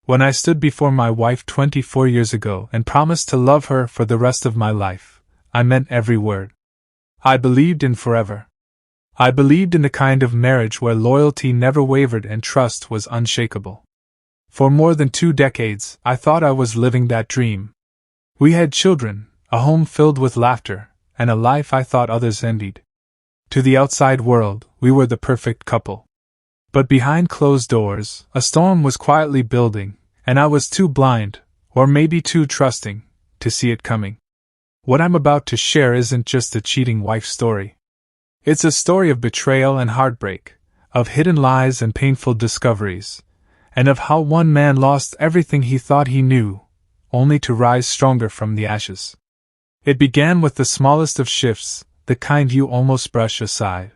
When I stood before my wife 24 years ago and promised to love her for the rest of my life, I meant every word. I believed in forever. I believed in the kind of marriage where loyalty never wavered and trust was unshakable. For more than 2 decades, I thought I was living that dream. We had children, a home filled with laughter, and a life I thought others envied. To the outside world, we were the perfect couple. But behind closed doors, a storm was quietly building, and I was too blind, or maybe too trusting, to see it coming. What I'm about to share isn't just a cheating wife story. It's a story of betrayal and heartbreak, of hidden lies and painful discoveries, and of how one man lost everything he thought he knew, only to rise stronger from the ashes. It began with the smallest of shifts, the kind you almost brush aside.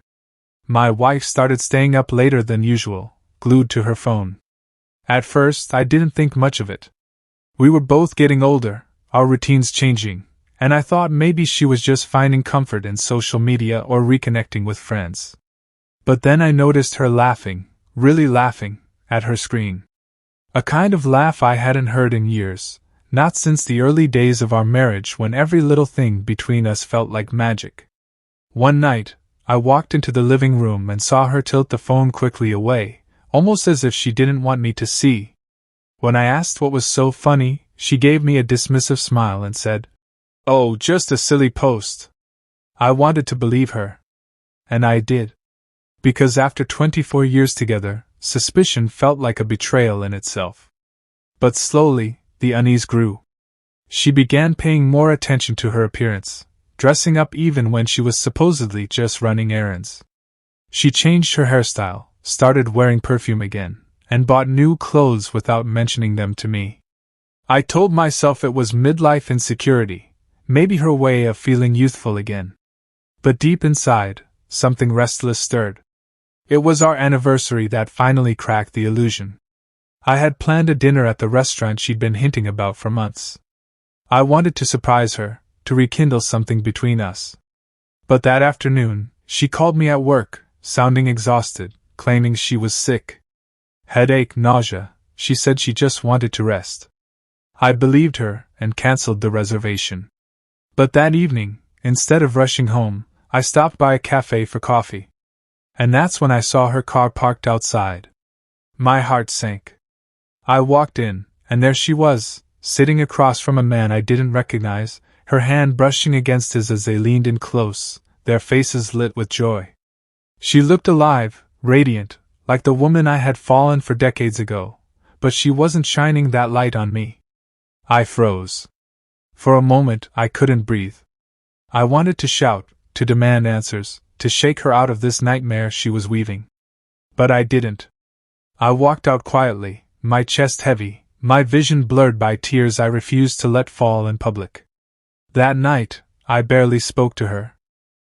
My wife started staying up later than usual, glued to her phone. At first, I didn't think much of it. We were both getting older, our routines changing, and I thought maybe she was just finding comfort in social media or reconnecting with friends. But then I noticed her laughing, really laughing, at her screen. A kind of laugh I hadn't heard in years, not since the early days of our marriage when every little thing between us felt like magic. One night, I walked into the living room and saw her tilt the phone quickly away, almost as if she didn't want me to see. When I asked what was so funny, she gave me a dismissive smile and said, "Oh, just a silly post." I wanted to believe her. And I did. Because after 24 years together, suspicion felt like a betrayal in itself. But slowly, the unease grew. She began paying more attention to her appearance, dressing up even when she was supposedly just running errands. She changed her hairstyle, started wearing perfume again, and bought new clothes without mentioning them to me. I told myself it was midlife insecurity, maybe her way of feeling youthful again. But deep inside, something restless stirred. It was our anniversary that finally cracked the illusion. I had planned a dinner at the restaurant she'd been hinting about for months. I wanted to surprise her, to rekindle something between us. But that afternoon, she called me at work, sounding exhausted, claiming she was sick. Headache, nausea, she said she just wanted to rest. I believed her and cancelled the reservation. But that evening, instead of rushing home, I stopped by a cafe for coffee. And that's when I saw her car parked outside. My heart sank. I walked in, and there she was, sitting across from a man I didn't recognize, her hand brushing against his as they leaned in close, their faces lit with joy. She looked alive, radiant, like the woman I had fallen for decades ago, but she wasn't shining that light on me. I froze. For a moment, I couldn't breathe. I wanted to shout, to demand answers, to shake her out of this nightmare she was weaving. But I didn't. I walked out quietly, my chest heavy, my vision blurred by tears I refused to let fall in public. That night, I barely spoke to her.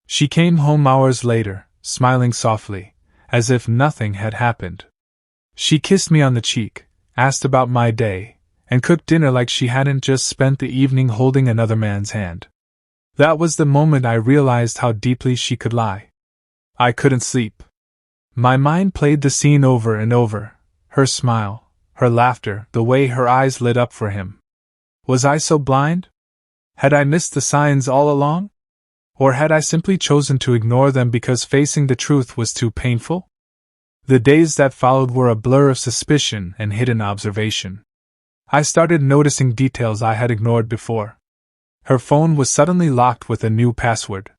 She came home hours later, smiling softly, as if nothing had happened. She kissed me on the cheek, asked about my day, and cooked dinner like she hadn't just spent the evening holding another man's hand. That was the moment I realized how deeply she could lie. I couldn't sleep. My mind played the scene over and over, her smile, her laughter, the way her eyes lit up for him. Was I so blind? Had I missed the signs all along? Or had I simply chosen to ignore them because facing the truth was too painful? The days that followed were a blur of suspicion and hidden observation. I started noticing details I had ignored before. Her phone was suddenly locked with a new password.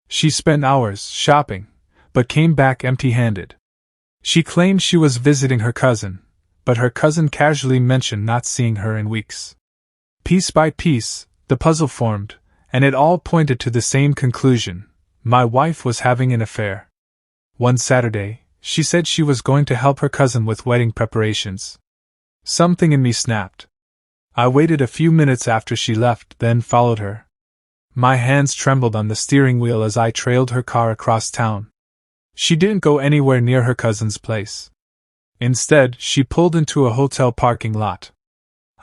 She spent hours shopping, but came back empty-handed. She claimed she was visiting her cousin, but her cousin casually mentioned not seeing her in weeks. Piece by piece, the puzzle formed, and it all pointed to the same conclusion: my wife was having an affair. One Saturday, she said she was going to help her cousin with wedding preparations. Something in me snapped. I waited a few minutes after she left, then followed her. My hands trembled on the steering wheel as I trailed her car across town. She didn't go anywhere near her cousin's place. Instead, she pulled into a hotel parking lot.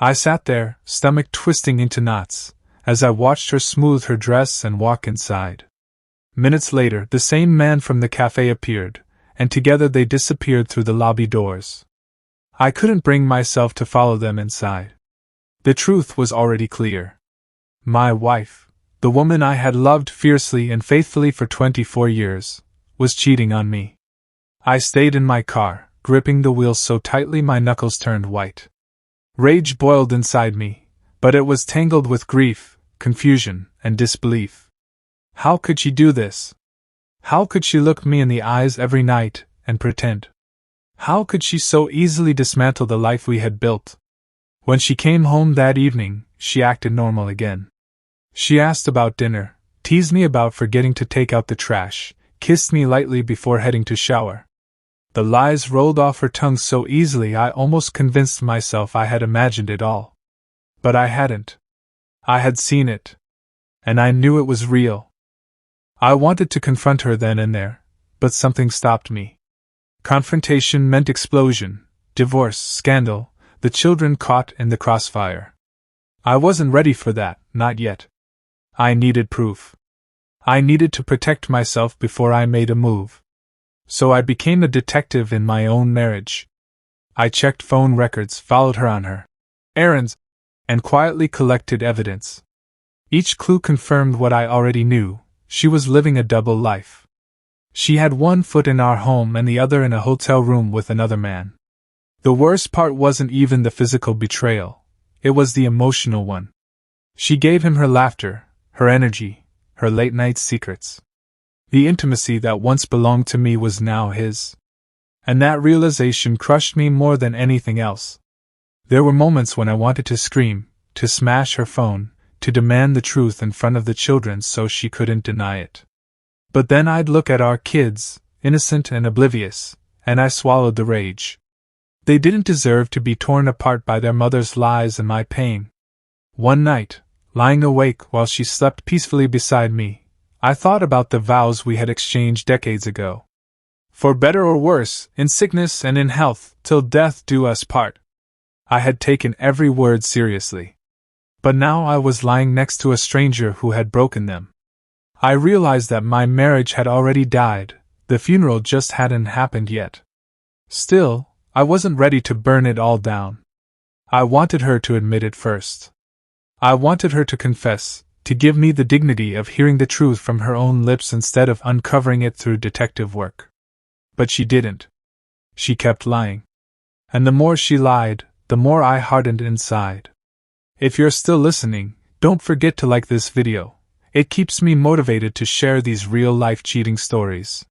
I sat there, stomach twisting into knots, as I watched her smooth her dress and walk inside. Minutes later, the same man from the cafe appeared, and together they disappeared through the lobby doors. I couldn't bring myself to follow them inside. The truth was already clear. My wife, the woman I had loved fiercely and faithfully for 24 years, was cheating on me. I stayed in my car, gripping the wheel so tightly my knuckles turned white. Rage boiled inside me, but it was tangled with grief, confusion, and disbelief. How could she do this? How could she look me in the eyes every night and pretend? How could she so easily dismantle the life we had built? When she came home that evening, she acted normal again. She asked about dinner, teased me about forgetting to take out the trash, kissed me lightly before heading to shower. The lies rolled off her tongue so easily I almost convinced myself I had imagined it all. But I hadn't. I had seen it. And I knew it was real. I wanted to confront her then and there, but something stopped me. Confrontation meant explosion, divorce, scandal, the children caught in the crossfire. I wasn't ready for that, not yet. I needed proof. I needed to protect myself before I made a move. So I became a detective in my own marriage. I checked phone records, followed her on her errands, and quietly collected evidence. Each clue confirmed what I already knew: she was living a double life. She had one foot in our home and the other in a hotel room with another man. The worst part wasn't even the physical betrayal, it was the emotional one. She gave him her laughter, her energy, her late-night secrets. The intimacy that once belonged to me was now his. And that realization crushed me more than anything else. There were moments when I wanted to scream, to smash her phone, to demand the truth in front of the children so she couldn't deny it. But then I'd look at our kids, innocent and oblivious, and I swallowed the rage. They didn't deserve to be torn apart by their mother's lies and my pain. One night, lying awake while she slept peacefully beside me, I thought about the vows we had exchanged decades ago. For better or worse, in sickness and in health, till death do us part. I had taken every word seriously. But now I was lying next to a stranger who had broken them. I realized that my marriage had already died, the funeral just hadn't happened yet. Still, I wasn't ready to burn it all down. I wanted her to admit it first. I wanted her to confess, to give me the dignity of hearing the truth from her own lips instead of uncovering it through detective work. But she didn't. She kept lying. And the more she lied, the more I hardened inside. If you're still listening, don't forget to like this video. It keeps me motivated to share these real-life cheating stories.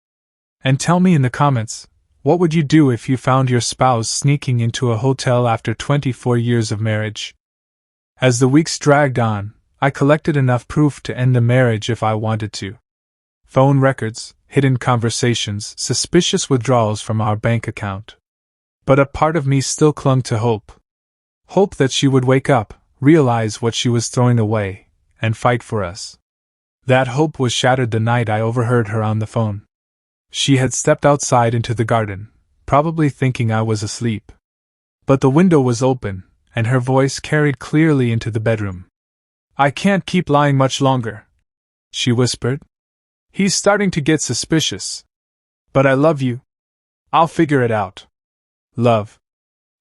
And tell me in the comments, what would you do if you found your spouse sneaking into a hotel after 24 years of marriage? As the weeks dragged on, I collected enough proof to end the marriage if I wanted to. Phone records, hidden conversations, suspicious withdrawals from our bank account. But a part of me still clung to hope. Hope that she would wake up, realize what she was throwing away, and fight for us. That hope was shattered the night I overheard her on the phone. She had stepped outside into the garden, probably thinking I was asleep. But the window was open, and her voice carried clearly into the bedroom. "I can't keep lying much longer," she whispered. "He's starting to get suspicious. But I love you. I'll figure it out." Love.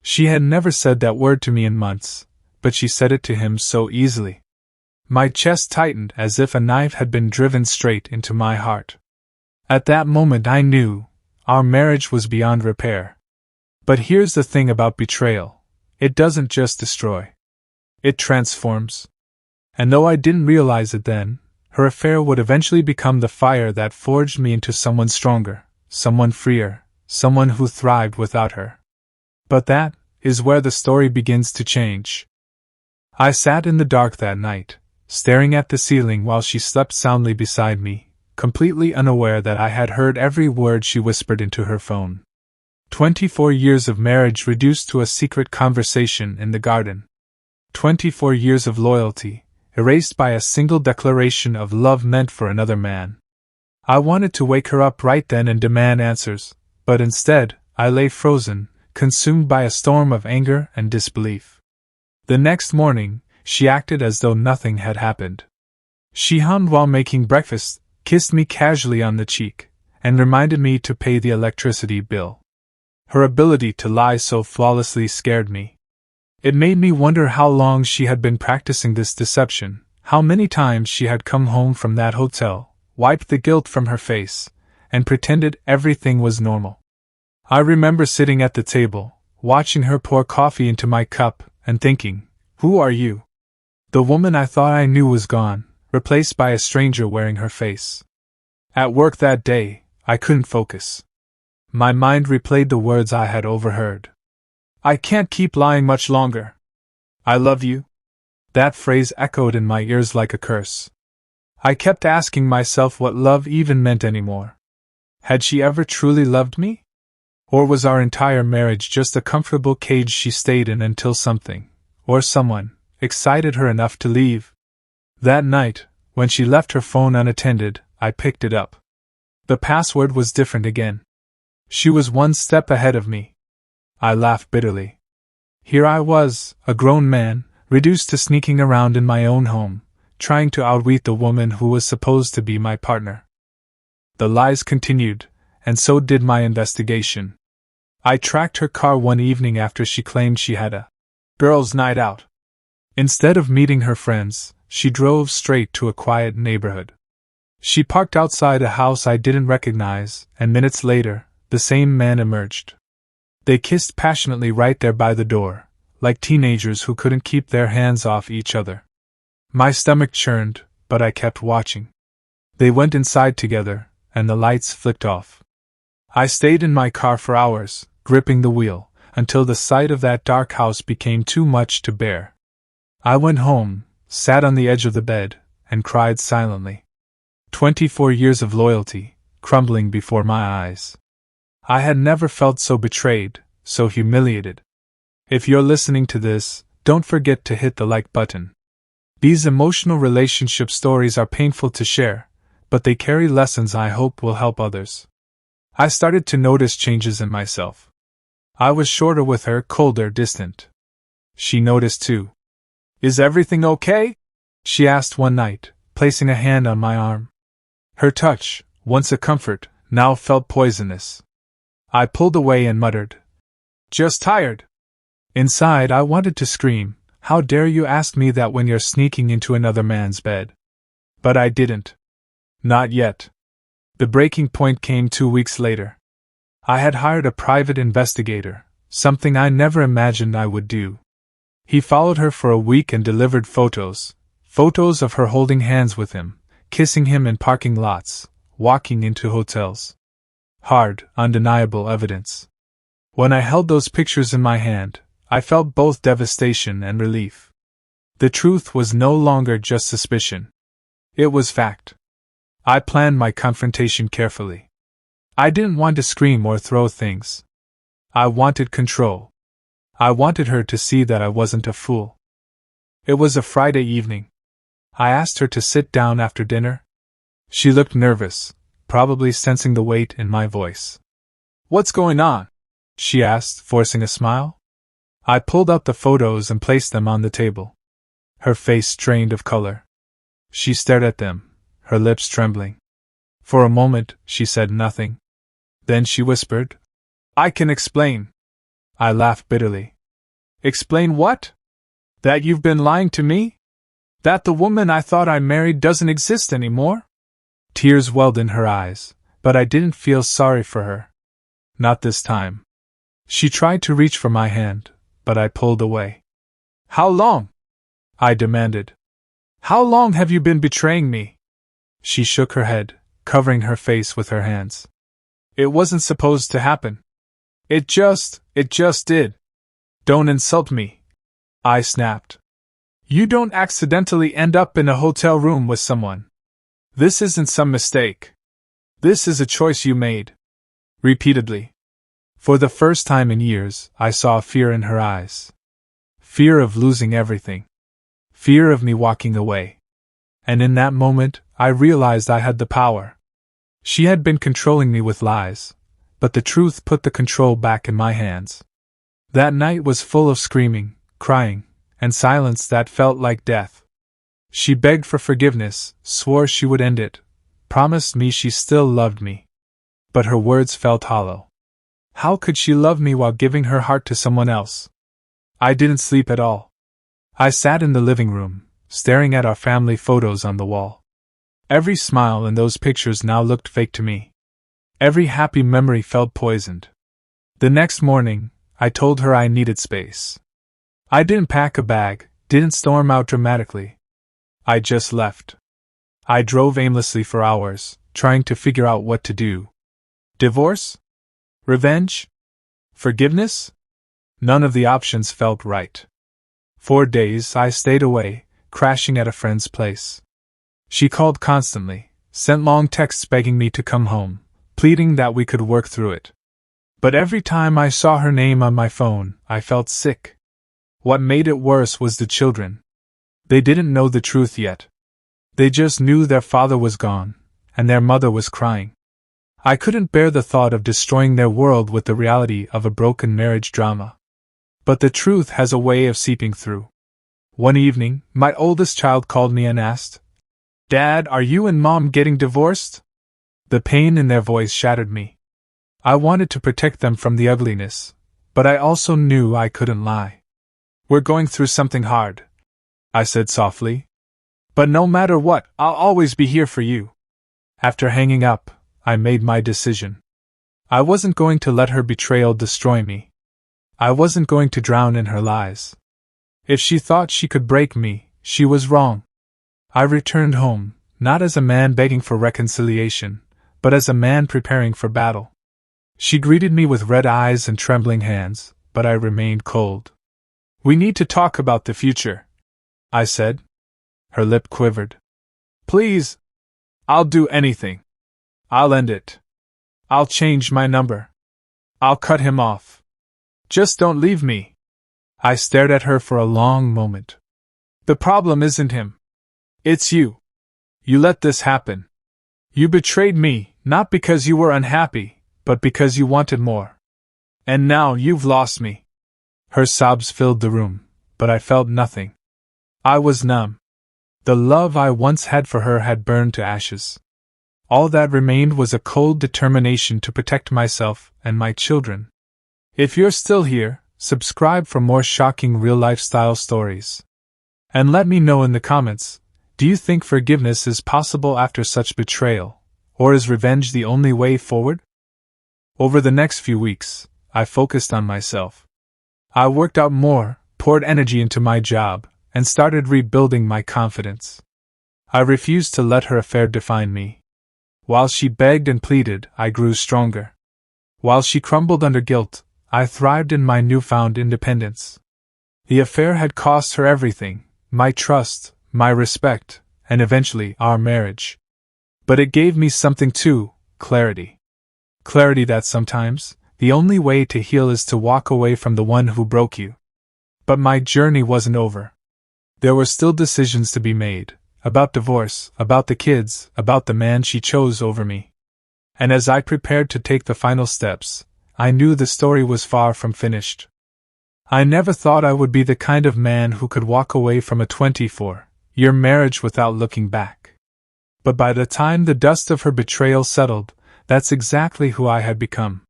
She had never said that word to me in months, but she said it to him so easily. My chest tightened as if a knife had been driven straight into my heart. At that moment I knew, our marriage was beyond repair. But here's the thing about betrayal. It doesn't just destroy. It transforms. And though I didn't realize it then, her affair would eventually become the fire that forged me into someone stronger, someone freer, someone who thrived without her. But that is where the story begins to change. I sat in the dark that night, staring at the ceiling while she slept soundly beside me, completely unaware that I had heard every word she whispered into her phone. 24 years of marriage reduced to a secret conversation in the garden. 24 years of loyalty, erased by a single declaration of love meant for another man. I wanted to wake her up right then and demand answers, but instead, I lay frozen, consumed by a storm of anger and disbelief. The next morning, she acted as though nothing had happened. She hummed while making breakfast, kissed me casually on the cheek, and reminded me to pay the electricity bill. Her ability to lie so flawlessly scared me. It made me wonder how long she had been practicing this deception, how many times she had come home from that hotel, wiped the guilt from her face, and pretended everything was normal. I remember sitting at the table, watching her pour coffee into my cup, and thinking, "Who are you?" The woman I thought I knew was gone, replaced by a stranger wearing her face. At work that day, I couldn't focus. My mind replayed the words I had overheard. "I can't keep lying much longer. I love you." That phrase echoed in my ears like a curse. I kept asking myself what love even meant anymore. Had she ever truly loved me? Or was our entire marriage just a comfortable cage she stayed in until something, or someone, excited her enough to leave? That night, when she left her phone unattended, I picked it up. The password was different again. She was one step ahead of me. I laughed bitterly. Here I was, a grown man, reduced to sneaking around in my own home, trying to outwit the woman who was supposed to be my partner. The lies continued, and so did my investigation. I tracked her car one evening after she claimed she had a girls' night out. Instead of meeting her friends, she drove straight to a quiet neighborhood. She parked outside a house I didn't recognize, and minutes later, the same man emerged. They kissed passionately right there by the door, like teenagers who couldn't keep their hands off each other. My stomach churned, but I kept watching. They went inside together, and the lights flicked off. I stayed in my car for hours, gripping the wheel, until the sight of that dark house became too much to bear. I went home, sat on the edge of the bed, and cried silently. 24 years of loyalty, crumbling before my eyes. I had never felt so betrayed, so humiliated. If you're listening to this, don't forget to hit the like button. These emotional relationship stories are painful to share, but they carry lessons I hope will help others. I started to notice changes in myself. I was shorter with her, colder, distant. She noticed too. "Is everything okay?" she asked one night, placing a hand on my arm. Her touch, once a comfort, now felt poisonous. I pulled away and muttered, "Just tired." Inside, I wanted to scream, "How dare you ask me that when you're sneaking into another man's bed?" But I didn't. Not yet. The breaking point came 2 weeks later. I had hired a private investigator, something I never imagined I would do. He followed her for a week and delivered photos of her holding hands with him, kissing him in parking lots, walking into hotels. Hard, undeniable evidence. When I held those pictures in my hand, I felt both devastation and relief. The truth was no longer just suspicion. It was fact. I planned my confrontation carefully. I didn't want to scream or throw things. I wanted control. I wanted her to see that I wasn't a fool. It was a Friday evening. I asked her to sit down after dinner. She looked nervous, probably sensing the weight in my voice. "What's going on?" she asked, forcing a smile. I pulled out the photos and placed them on the table. Her face drained of color. She stared at them, her lips trembling. For a moment, she said nothing. Then she whispered, "I can explain." I laughed bitterly. "Explain what? That you've been lying to me? That the woman I thought I married doesn't exist anymore?" Tears welled in her eyes, but I didn't feel sorry for her. Not this time. She tried to reach for my hand, but I pulled away. "How long?" I demanded. "How long have you been betraying me?" She shook her head, covering her face with her hands. "It wasn't supposed to happen. It just did. Don't insult me," I snapped. "You don't accidentally end up in a hotel room with someone. This isn't some mistake. This is a choice you made." Repeatedly. For the first time in years, I saw fear in her eyes. Fear of losing everything. Fear of me walking away. And in that moment, I realized I had the power. She had been controlling me with lies, but the truth put the control back in my hands. That night was full of screaming, crying, and silence that felt like death. She begged for forgiveness, swore she would end it, promised me she still loved me. But her words felt hollow. How could she love me while giving her heart to someone else? I didn't sleep at all. I sat in the living room, staring at our family photos on the wall. Every smile in those pictures now looked fake to me. Every happy memory felt poisoned. The next morning, I told her I needed space. I didn't pack a bag, didn't storm out dramatically. I just left. I drove aimlessly for hours, trying to figure out what to do. Divorce? Revenge? Forgiveness? None of the options felt right. 4 days I stayed away, crashing at a friend's place. She called constantly, sent long texts begging me to come home, pleading that we could work through it. But every time I saw her name on my phone, I felt sick. What made it worse was the children. They didn't know the truth yet. They just knew their father was gone, and their mother was crying. I couldn't bear the thought of destroying their world with the reality of a broken marriage drama. But the truth has a way of seeping through. One evening, my oldest child called me and asked, "Dad, are you and Mom getting divorced?" The pain in their voice shattered me. I wanted to protect them from the ugliness, but I also knew I couldn't lie. "We're going through something hard," I said softly. "But no matter what, I'll always be here for you." After hanging up, I made my decision. I wasn't going to let her betrayal destroy me. I wasn't going to drown in her lies. If she thought she could break me, she was wrong. I returned home, not as a man begging for reconciliation, but as a man preparing for battle. She greeted me with red eyes and trembling hands, but I remained cold. "We need to talk about the future," I said. Her lip quivered. "Please. I'll do anything. I'll end it. I'll change my number. I'll cut him off. Just don't leave me." I stared at her for a long moment. "The problem isn't him. It's you. You let this happen. You betrayed me, not because you were unhappy, but because you wanted more. And now you've lost me." Her sobs filled the room, but I felt nothing. I was numb. The love I once had for her had burned to ashes. All that remained was a cold determination to protect myself and my children. If you're still here, subscribe for more shocking real-life style stories. And let me know in the comments, do you think forgiveness is possible after such betrayal, or is revenge the only way forward? Over the next few weeks, I focused on myself. I worked out more, poured energy into my job, and started rebuilding my confidence. I refused to let her affair define me. While she begged and pleaded, I grew stronger. While she crumbled under guilt, I thrived in my newfound independence. The affair had cost her everything, my trust, my respect, and eventually our marriage. But it gave me something too, clarity. Clarity that sometimes, the only way to heal is to walk away from the one who broke you. But my journey wasn't over. There were still decisions to be made, about divorce, about the kids, about the man she chose over me. And as I prepared to take the final steps, I knew the story was far from finished. I never thought I would be the kind of man who could walk away from a 24-year marriage without looking back. But by the time the dust of her betrayal settled, that's exactly who I had become.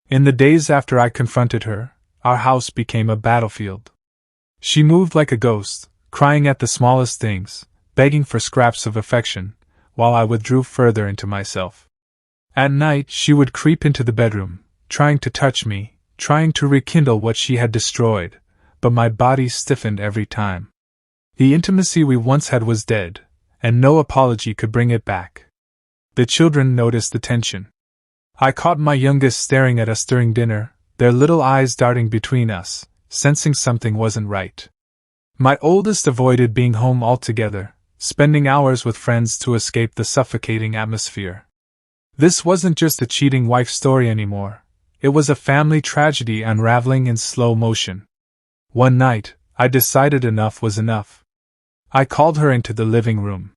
In the days after I confronted her, our house became a battlefield. She moved like a ghost, crying at the smallest things, begging for scraps of affection, while I withdrew further into myself. At night she would creep into the bedroom, trying to touch me, trying to rekindle what she had destroyed, but my body stiffened every time. The intimacy we once had was dead, and no apology could bring it back. The children noticed the tension. I caught my youngest staring at us during dinner, their little eyes darting between us, sensing something wasn't right. My oldest avoided being home altogether, spending hours with friends to escape the suffocating atmosphere. This wasn't just a cheating wife story anymore. It was a family tragedy unraveling in slow motion. One night, I decided enough was enough. I called her into the living room.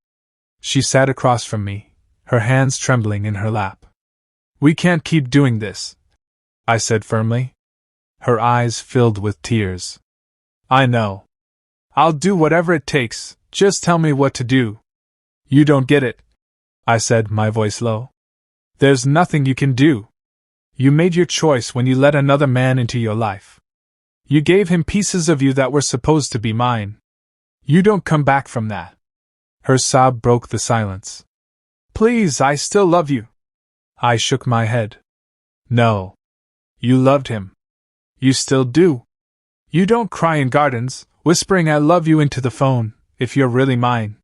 She sat across from me, her hands trembling in her lap. "We can't keep doing this," I said firmly. Her eyes filled with tears. "I know. I'll do whatever it takes, just tell me what to do." "You don't get it," I said, my voice low. "There's nothing you can do. You made your choice when you let another man into your life. You gave him pieces of you that were supposed to be mine. You don't come back from that." Her sob broke the silence. "Please, I still love you." I shook my head. "No. You loved him. You still do. You don't cry in gardens, whispering I love you into the phone, if you're really mine.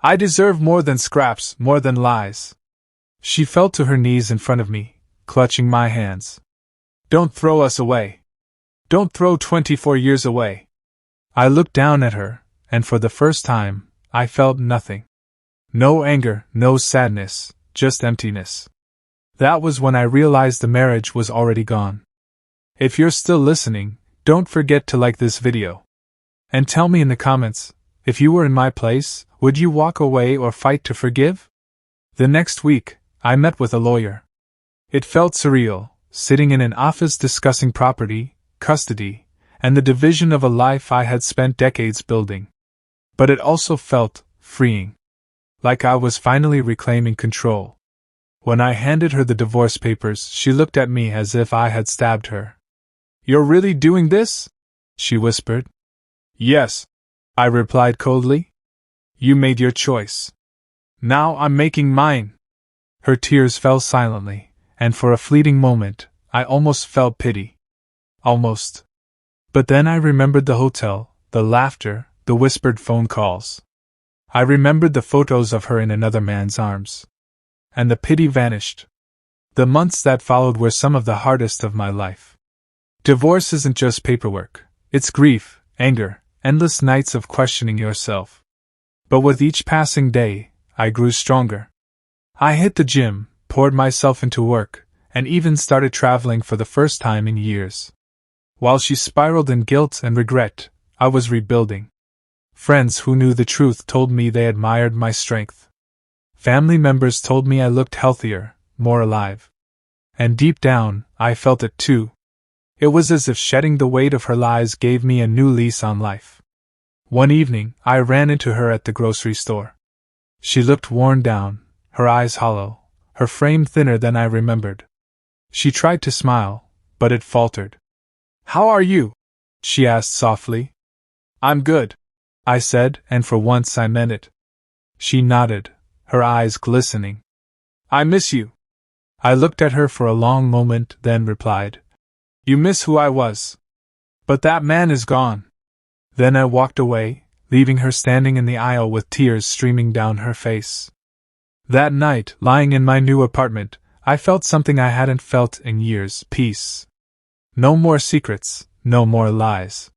I deserve more than scraps, more than lies." She fell to her knees in front of me, clutching my hands. "Don't throw us away. Don't throw 24 years away." I looked down at her, and for the first time, I felt nothing. No anger, no sadness, just emptiness. That was when I realized the marriage was already gone. If you're still listening, don't forget to like this video. And tell me in the comments, if you were in my place, would you walk away or fight to forgive? The next week, I met with a lawyer. It felt surreal, sitting in an office discussing property, custody, and the division of a life I had spent decades building. But it also felt freeing. Like I was finally reclaiming control. When I handed her the divorce papers, she looked at me as if I had stabbed her. "You're really doing this?" she whispered. "Yes," I replied coldly. "You made your choice. Now I'm making mine." Her tears fell silently, and for a fleeting moment, I almost felt pity. Almost. But then I remembered the hotel, the laughter, the whispered phone calls. I remembered the photos of her in another man's arms. And the pity vanished. The months that followed were some of the hardest of my life. Divorce isn't just paperwork, it's grief, anger, endless nights of questioning yourself. But with each passing day, I grew stronger. I hit the gym, poured myself into work, and even started traveling for the first time in years. While she spiraled in guilt and regret, I was rebuilding. Friends who knew the truth told me they admired my strength. Family members told me I looked healthier, more alive. And deep down, I felt it too. It was as if shedding the weight of her lies gave me a new lease on life. One evening, I ran into her at the grocery store. She looked worn down, her eyes hollow, her frame thinner than I remembered. She tried to smile, but it faltered. "How are you?" she asked softly. "I'm good," I said, and for once I meant it. She nodded, her eyes glistening. "I miss you." I looked at her for a long moment, then replied, "You miss who I was. But that man is gone." Then I walked away, leaving her standing in the aisle with tears streaming down her face. That night, lying in my new apartment, I felt something I hadn't felt in years: peace. No more secrets, no more lies.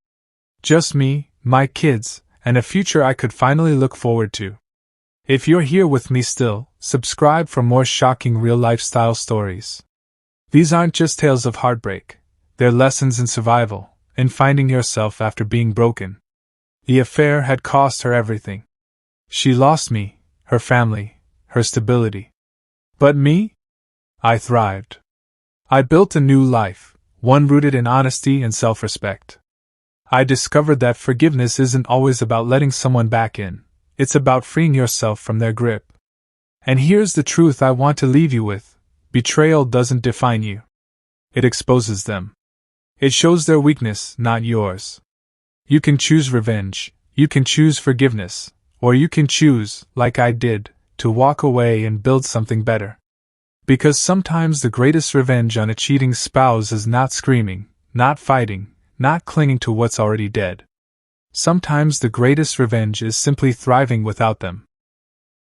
Just me, my kids, and a future I could finally look forward to. If you're here with me still, subscribe for more shocking real lifestyle stories. These aren't just tales of heartbreak, they're lessons in survival, in finding yourself after being broken. The affair had cost her everything. She lost me, her family, her stability. But me? I thrived. I built a new life, one rooted in honesty and self-respect. I discovered that forgiveness isn't always about letting someone back in, it's about freeing yourself from their grip. And here's the truth I want to leave you with: betrayal doesn't define you. It exposes them. It shows their weakness, not yours. You can choose revenge, you can choose forgiveness, or you can choose, like I did, to walk away and build something better. Because sometimes the greatest revenge on a cheating spouse is not screaming, not fighting, not clinging to what's already dead. Sometimes the greatest revenge is simply thriving without them.